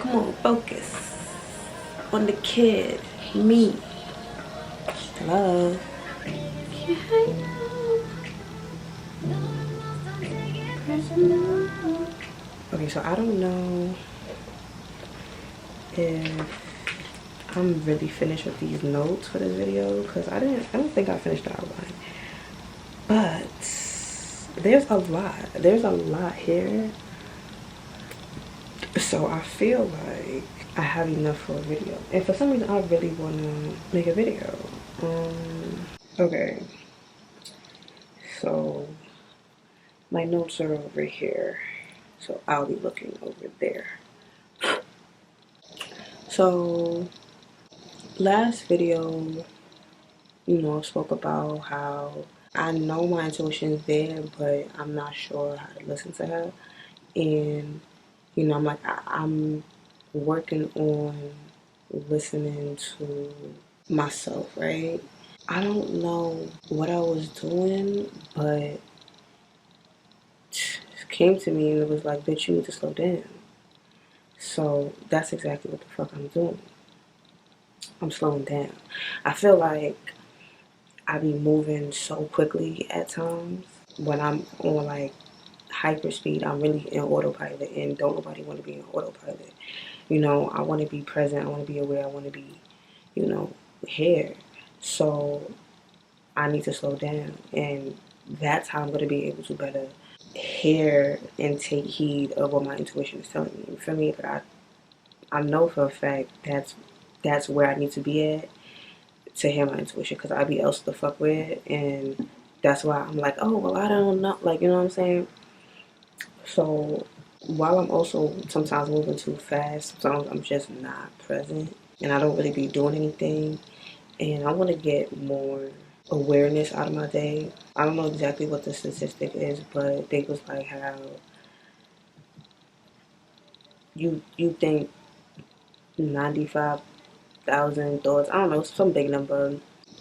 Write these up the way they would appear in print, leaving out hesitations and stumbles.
Come on, focus on the kid, me. Hello. Okay, so I don't know if I'm really finished with these notes for this video because I don't think I finished the outline. But there's a lot. There's a lot here. So I feel like I have enough for a video. And for some reason I really wanna make a video. Okay. So my notes are over here. So I'll be looking over there. So last video, spoke about how I know my intuition's there, but I'm not sure how to listen to her. And, I'm like, I'm working on listening to myself, right? I don't know what I was doing, but it came to me and it was like, bitch, you need to slow down. So that's exactly what the fuck I'm doing. I'm slowing down. I feel like I be moving so quickly at times. When I'm on like hyper speed, I'm really in autopilot, and don't nobody want to be in autopilot. I want to be present, I want to be aware, I want to be, here. So I need to slow down, and that's how I'm going to be able to better hear and take heed of what my intuition is telling me. For me, that I know for a fact that's where I need to be at to hear my intuition, because I be else the fuck with, and that's why I'm like, oh well, I don't know, like, you know what I'm saying. So while I'm also sometimes moving too fast, sometimes I'm just not present, and I don't really be doing anything, and I want to get more awareness out of my day. I don't know exactly what the statistic is, but they was like how you think 95,000 thoughts. I don't know, some big number.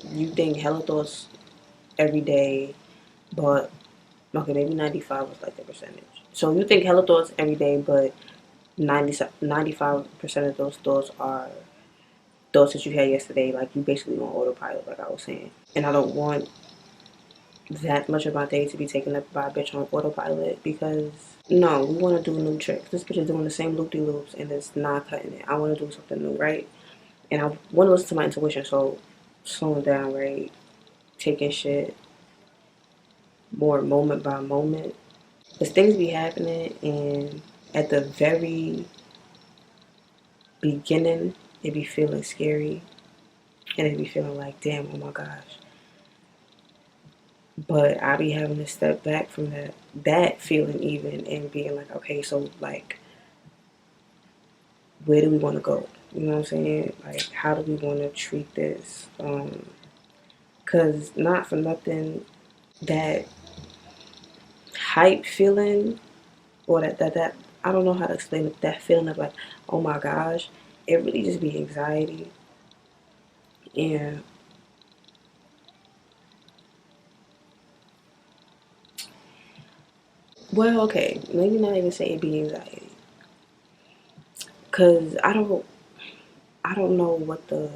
You think hella thoughts every day, but okay, maybe 95 was like the percentage. So you think hella thoughts every day, but 95% of those thoughts are thoughts that you had yesterday. Like, you basically on autopilot, like I was saying. And I don't want that much of my day to be taken up by a bitch on autopilot, because no, we want to do new tricks. This bitch is doing the same loop-de-loops and it's not cutting it. I want to do something new, right? And I want to listen to my intuition, so slowing down, right? Taking shit more moment by moment. Because things be happening, and at the very beginning, it be feeling scary, and it be feeling like, damn, oh my gosh. But I be having to step back from that feeling even, and being like, okay, so like, where do we want to go? You know what I'm saying? Like, how do we want to treat this? Cause not for nothing, that hype feeling, or that I don't know how to explain it. That feeling of like, oh my gosh, it really just be anxiety. And well, okay, maybe not even say it be anxiety, cause I don't know what the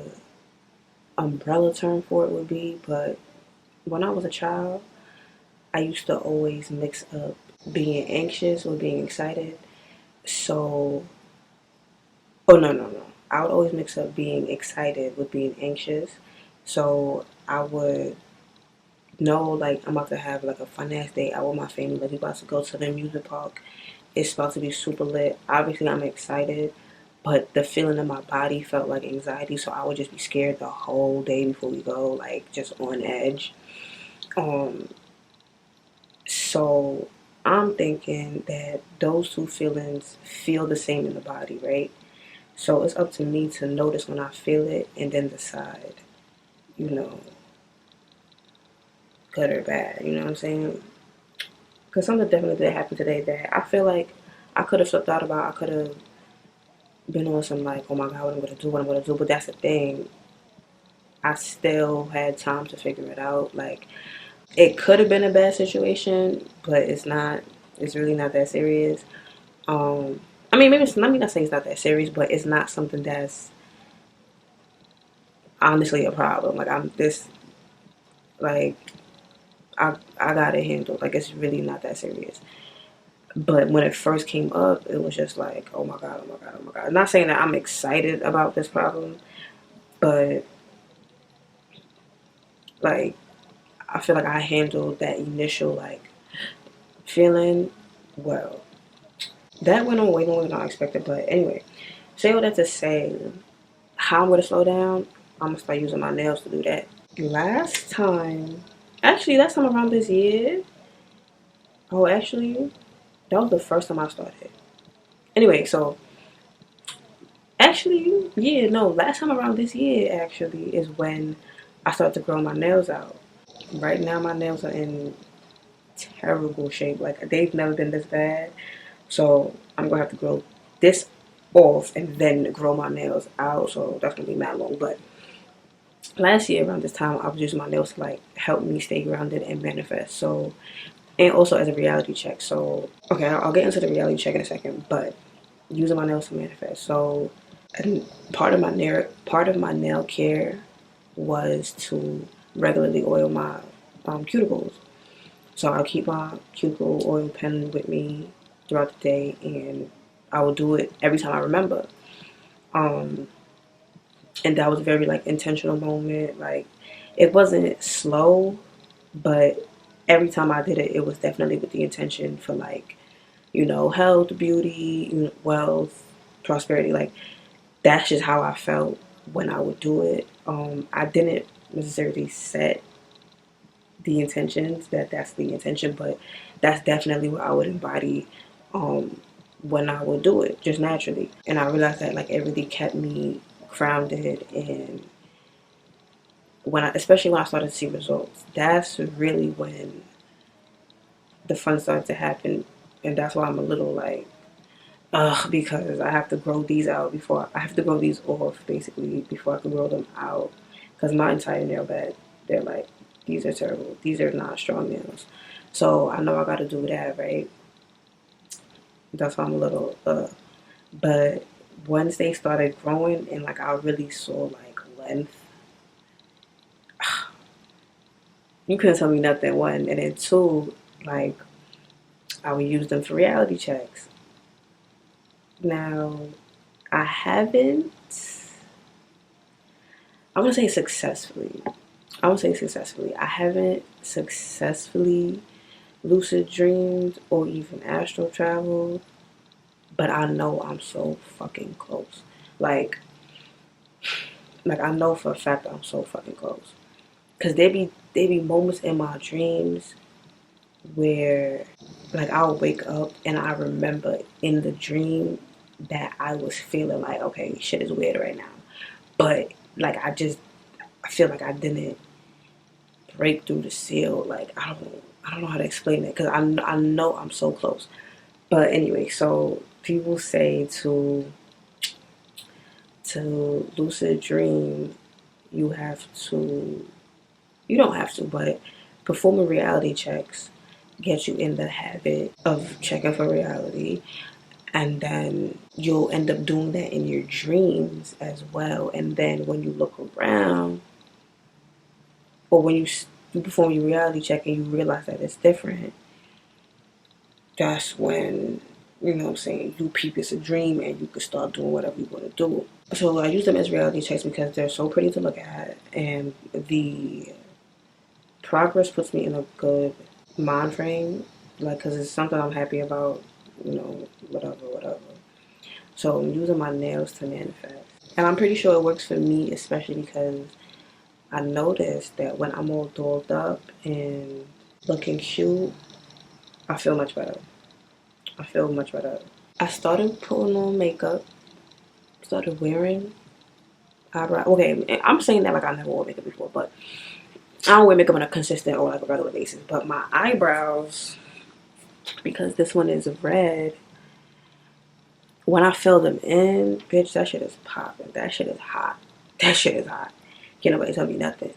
umbrella term for it would be, but when I was a child, I used to always mix up being anxious with being excited. So, oh no. I would always mix up being excited with being anxious. So I would know, like, I'm about to have like a fun ass day out with my family. Like, we about to go to the music park. It's about to be super lit. Obviously, I'm excited, but the feeling in my body felt like anxiety. So I would just be scared the whole day before we go, like just on edge. Um, so I'm thinking that those two feelings feel the same in the body, right? So it's up to me to notice when I feel it and then decide, you know, good or bad. You know what I'm saying? Because something definitely did happen today that I feel like I could have slipped out about. I could have been on some like, oh my God, what I'm going to do, what I'm going to do. But that's the thing. I still had time to figure it out. Like, it could have been a bad situation, but it's not. It's really not that serious. I mean, maybe let me not say it's not that serious, but it's not something that's honestly a problem. Like I'm this, like I got it handled. Like it's really not that serious. But when it first came up, it was just like, oh my god, oh my god, oh my god. I'm not saying that I'm excited about this problem, but like I feel like I handled that initial like feeling well. That went on way longer than I expected. But anyway, say all that to say, how I'm gonna slow down. I'm gonna start using my nails to do that. Last time around this year. Oh, actually, that was the first time I started. Anyway, so actually, yeah, no, last time around this year actually is when I started to grow my nails out. Right now, my nails are in terrible shape. Like they've never been this bad. So I'm gonna have to grow this off and then grow my nails out. So that's gonna be mad long. But last year around this time, I was using my nails to like help me stay grounded and manifest. So and also as a reality check. So okay, I'll get into the reality check in a second. But using my nails to manifest. So and part of my nail care was to regularly oil my cuticles. So I'll keep my cuticle oil pen with me throughout the day, and I will do it every time I remember. Um, and that was a very like intentional moment. Like it wasn't slow, but every time I did it, it was definitely with the intention for like health, beauty, wealth, prosperity. Like that's just how I felt when I would do it. I didn't necessarily set the intentions that that's the intention, but that's definitely what I would embody um, when I would do it just naturally. And I realized that like it really kept me grounded, and especially when I started to see results, that's really when the fun started to happen. And that's why I'm a little like because I have to grow these out before I have to grow these off basically before I can grow them out, because my entire nail bed, they're like, these are terrible, these are not strong nails, so I know I got to do that, right? That's why I'm a little but once they started growing and like I really saw like length, you couldn't tell me nothing. One, and then two, like I would use them for reality checks. Now I haven't, I want to say successfully. I haven't successfully lucid dreamed or even astral traveled, but I know I'm so fucking close. Like, like I know for a fact I'm so fucking close. Cause there be moments in my dreams where, like, I'll wake up and I remember in the dream that I was feeling like, okay, shit is weird right now, but like I feel like I didn't break through the seal. Like I don't know how to explain it because I know I'm so close. But anyway, so people say to lucid dream, you have to you don't have to, but performing reality checks gets you in the habit of checking for reality, and then you'll end up doing that in your dreams as well. And then when you look around, or when you perform your reality check and you realize that it's different, that's when, you know what I'm saying, you peep it's a dream and you can start doing whatever you want to do. So I use them as reality checks because they're so pretty to look at, and the progress puts me in a good mind frame, like, because it's something I'm happy about, whatever. So I'm using my nails to manifest. And I'm pretty sure it works for me, especially because I noticed that when I'm all dolled up and looking cute, I feel much better. I feel much better. I started putting on makeup, started wearing eyebrow. Okay, I'm saying that like I never wore makeup before, but I don't wear makeup on a consistent or like a regular basis. But my eyebrows, because this one is red, when I fill them in, bitch, that shit is popping. That shit is hot. That shit is hot. Can't nobody tell me nothing.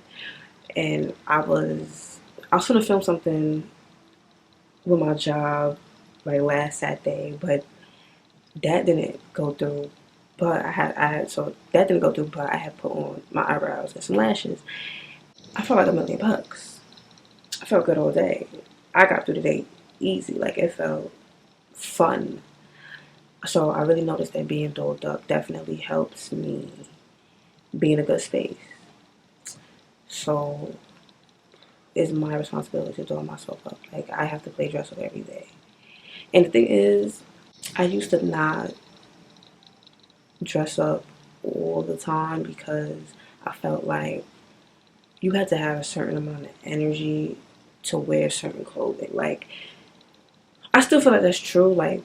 And I was gonna film something with my job like last Saturday, but That didn't go through, but so that didn't go through, but I had put on my eyebrows and some lashes. I felt like $1,000,000. I felt good all day. I got through the day easy. Like, it felt fun. So I really noticed that being dolled up definitely helps me be in a good space. So it's my responsibility to doll myself up. Like, I have to play dress up every day. And the thing is, I used to not dress up all the time because I felt like you had to have a certain amount of energy to wear certain clothing. Like, I still feel like that's true. Like,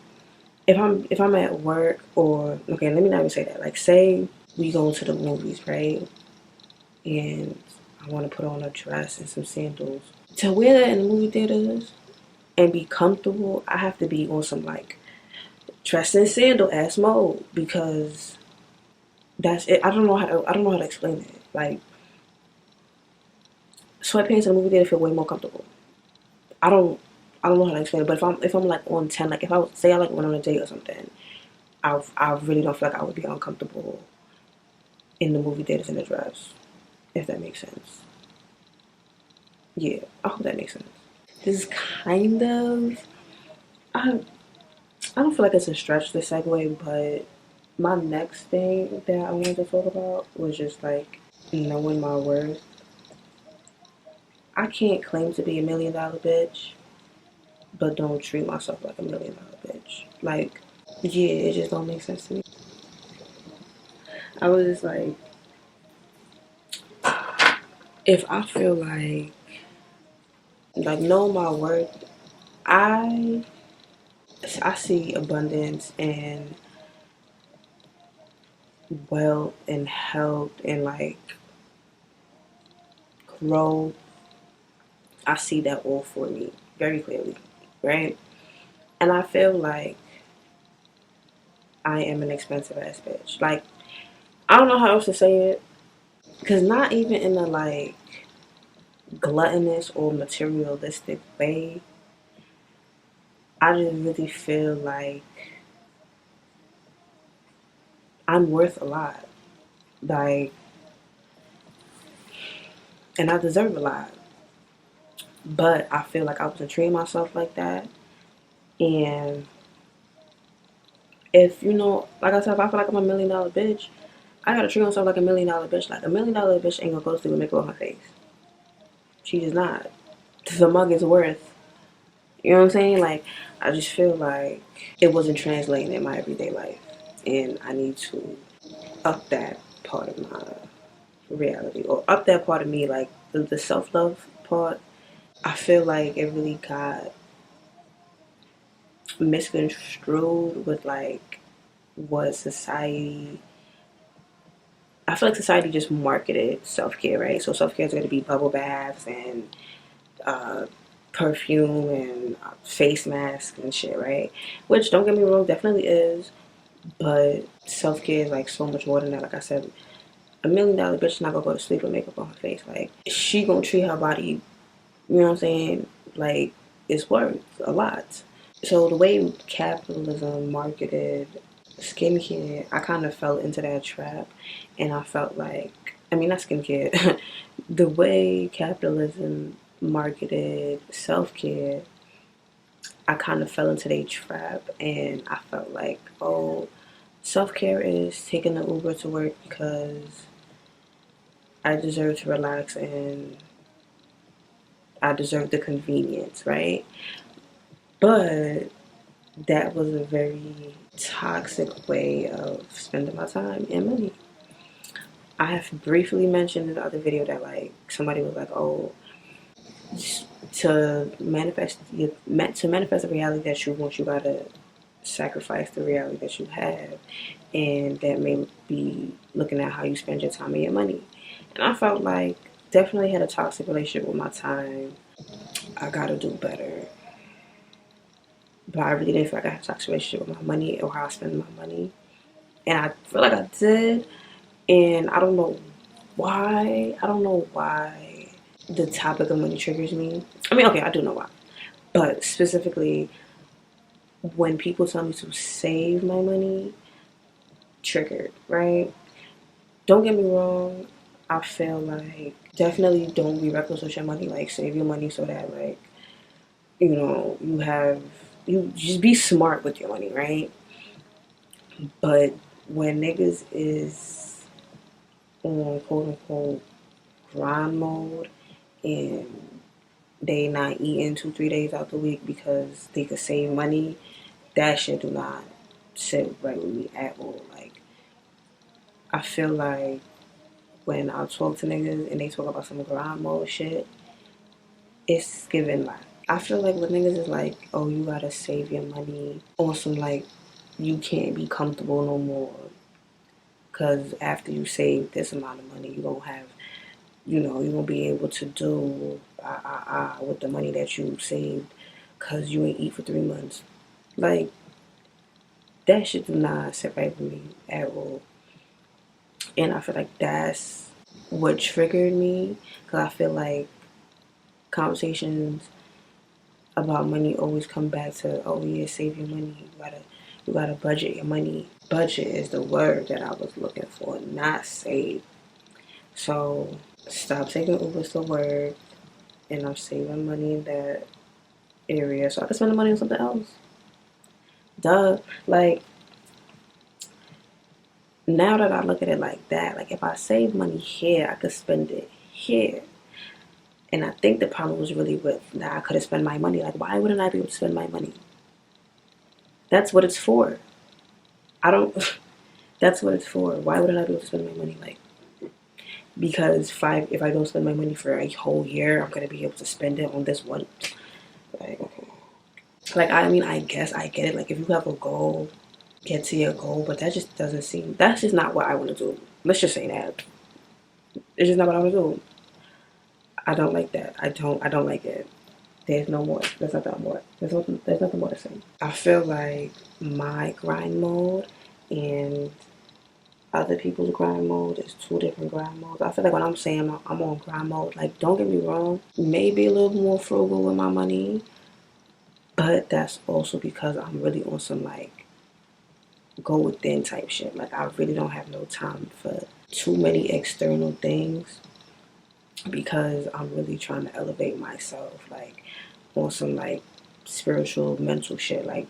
if I'm at work, or okay, let me not even say that. Like, say we go to the movies, right? And I want to put on a dress and some sandals. To wear that in the movie theaters and be comfortable, I have to be on some like dress and sandal ass mode, because that's it. I don't know how to explain it. Like, sweatpants in the movie theater feel way more comfortable. I don't I don't know how to explain it, but if I'm like on 10, like if I say I like went on a date or something, I really don't feel like I would be uncomfortable in the movie theaters in a dress, if that makes sense. Yeah, I hope that makes sense. This is kind of I I don't feel like it's a stretch to segue, but my next thing that I wanted to talk about was just like knowing my worth. I can't claim to be $1,000,000 bitch, but don't treat myself like $1,000,000 bitch. Like, yeah, it just don't make sense to me. I was just like, if I feel like know my worth, I I see abundance and wealth and health and like growth. I see that all for me very clearly, right? And I feel like I am an expensive ass bitch. Like, I don't know how else to say it, because not even in a like gluttonous or materialistic way. I just really feel like I'm worth a lot. Like, and I deserve a lot. But I feel like I wasn't treating myself like that. And if, like I said, if I feel like I'm $1,000,000 bitch, I gotta treat myself like $1,000,000 bitch. Like, $1,000,000 bitch ain't gonna go to sleep with makeup on her face. She is not. The mug is worth. You know what I'm saying? Like, I just feel like it wasn't translating in my everyday life. And I need to up that part of my reality, or up that part of me, like the self love part. I feel like it really got misconstrued with like what society. I feel like society just marketed self care, right? So self care is going to be bubble baths and uh, perfume and face masks and shit, right? Which, don't get me wrong, definitely is. But self care is like so much more than that. Like I said, $1,000,000 bitch is not gonna go to sleep with makeup on her face. Like, she gonna treat her body, you know what I'm saying? Like, it's worth a lot. So the way capitalism marketed skincare, I kind of fell into that trap, and I felt like, I mean, not skincare, the way capitalism marketed self care, I kind of fell into their trap, and I felt like, oh, self care is taking the Uber to work because I deserve to relax and I deserve the convenience, right? But that was a very toxic way of spending my time and money. I have briefly mentioned in the other video that like somebody was like, "Oh, to manifest a reality that you want, you gotta sacrifice the reality that you have," and that may be looking at how you spend your time and your money. And I felt like definitely had a toxic relationship with my time. I gotta do better. But I really didn't feel like I had a toxic relationship with my money or how I spend my money. And I feel like I did. And I don't know why. I don't know why the topic of money triggers me. I mean, okay, I do know why. But specifically, when people tell me to save my money, triggered, right? Don't get me wrong. I feel like definitely don't be reckless with your money. Like save your money so that like you just be smart with your money, right? But when niggas is on quote unquote grind mode and they not eating 2-3 days out the week because they could save money, that shit do not sit right with me at all. Like I feel like when I talk to niggas and they talk about some grind mode shit, it's given like I feel like when niggas is like, oh, you gotta save your money on some like you can't be comfortable no more because after you save this amount of money, you gonna have, you gonna be able to do with the money that you saved because you ain't eat for 3 months. Like that shit do not sit right with me at all, and I feel like that's what triggered me because I feel like conversations about money always come back to, oh yeah, save your money. You gotta budget your money. Budget is the word that I was looking for, not save. So stop taking Ubers to work, and I'm saving money in that area so I can spend the money on something else. Duh. Like now that I look at it like that, like if I save money here, I could spend it here. And I think the problem was really with that I could have spent my money. Like why wouldn't I be able to spend my money? That's what it's for. I don't. That's what it's for. Why wouldn't I be able to spend my money? Like because if I don't spend my money for a whole year, I'm gonna be able to spend it on this one. Like, okay. Like I mean, I guess I get it. Like if you have a goal, get to your goal, but that just doesn't seem. That's just not what I want to do. Let's just say that it's just not what I want to do. I don't like that. I don't like it. There's no more. There's nothing more. There's nothing more to say. I feel like my grind mode and other people's grind mode is two different grind modes. I feel like when I'm saying I'm on grind mode, like don't get me wrong, maybe a little more frugal with my money, but that's also because I'm really on some like go within type shit. Like I really don't have no time for too many external things because I'm really trying to elevate myself, like on some like spiritual, mental shit, like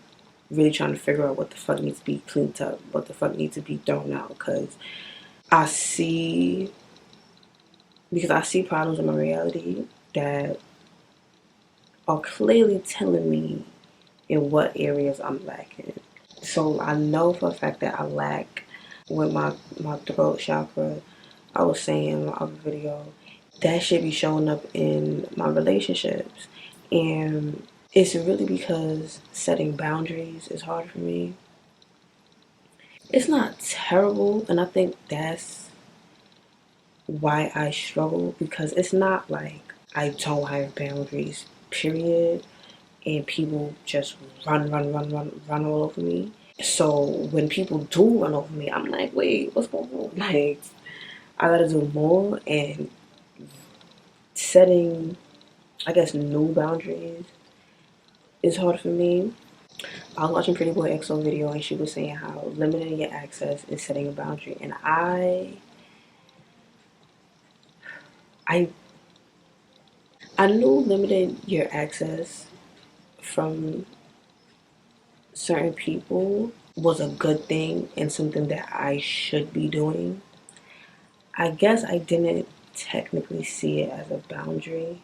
really trying to figure out what the fuck needs to be cleaned up, what the fuck needs to be thrown out, because I see I see problems in my reality that are clearly telling me in what areas I'm lacking. So I know for a fact that I lack with my throat chakra. I was saying in my other video, that should be showing up in my relationships. And it's really because setting boundaries is hard for me. It's not terrible, and I think that's why I struggle because it's not like I don't have boundaries, period, and people just run all over me. So when people do run over me, I'm like, wait, what's going on? Like, I gotta do more, and setting, I guess, new boundaries is hard for me. I was watching Pretty Boy XO video, and she was saying how limiting your access is setting a boundary, and I I knew limiting your access from certain people was a good thing and something that I should be doing. I guess I didn't technically see it as a boundary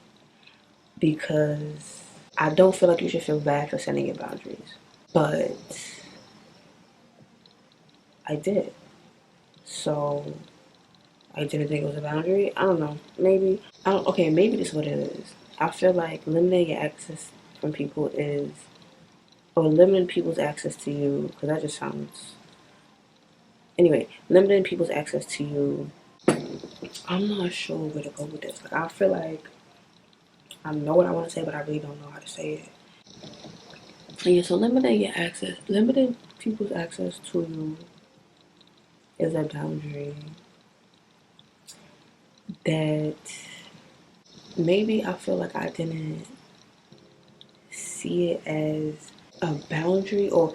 because I don't feel like you should feel bad for setting your boundaries. But I did. So I didn't think it was a boundary. I don't know. Maybe. Okay, maybe this is what it is. I feel like limiting your access from people is, or limiting people's access to you, because that just sounds. Anyway, limiting people's access to you, I'm not sure where to go with this. Like, I feel like I know what I want to say, but I really don't know how to say it. Yeah, so limiting people's access to you is a boundary that maybe I feel like I didn't see it as a boundary, or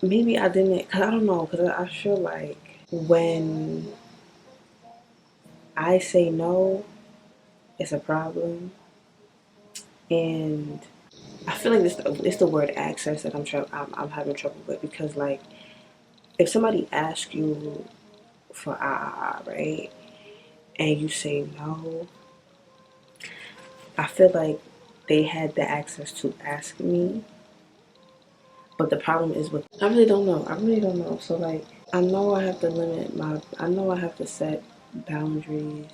maybe I didn't, cause I don't know, cause I feel like when I say no, it's a problem, and I feel like it's the word access that I'm having trouble with, because like if somebody asks you for right, and you say no, I feel like they had the access to ask me, but the problem is with I really don't know. I really don't know. So like I know I have to I know I have to set boundaries.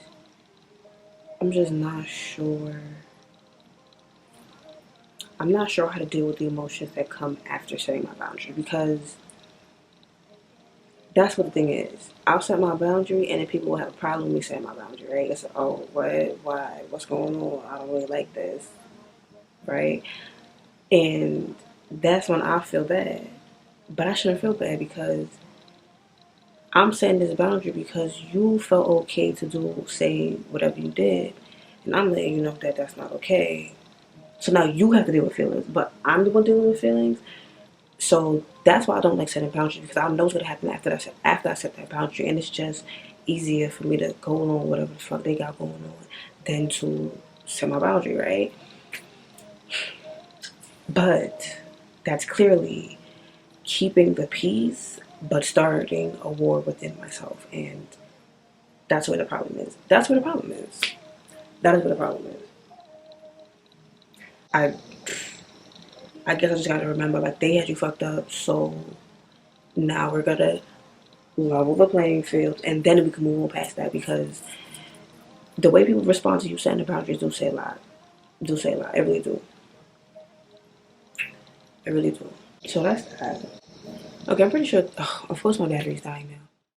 I'm just not sure. I'm not sure how to deal with the emotions that come after setting my boundary, because that's what the thing is. I'll set my boundary, and then people will have a problem with me setting my boundary, right? It's like, oh, what, why, what's going on? I don't really like this, right? And that's when I feel bad. But I shouldn't feel bad, because I'm setting this boundary because you felt okay to do, say, whatever you did. And I'm letting you know that that's not okay. So now you have to deal with feelings, but I'm the one dealing with feelings. So that's why I don't like setting boundaries, because I know what's gonna happen after I set that boundary, and it's just easier for me to go on whatever the fuck they got going on than to set my boundary, right? But that's clearly keeping the peace, but starting a war within myself, and that's where the problem is. That's where the problem is. That is where the problem is. I I guess I just gotta remember, like, they had you fucked up, so now we're gonna level the playing field, and then we can move on past that, because the way people respond to you setting the boundaries do say a lot. Do say a lot. It really do. It really do. So that's that. Okay, I'm pretty sure. Oh, of course, my battery's dying now.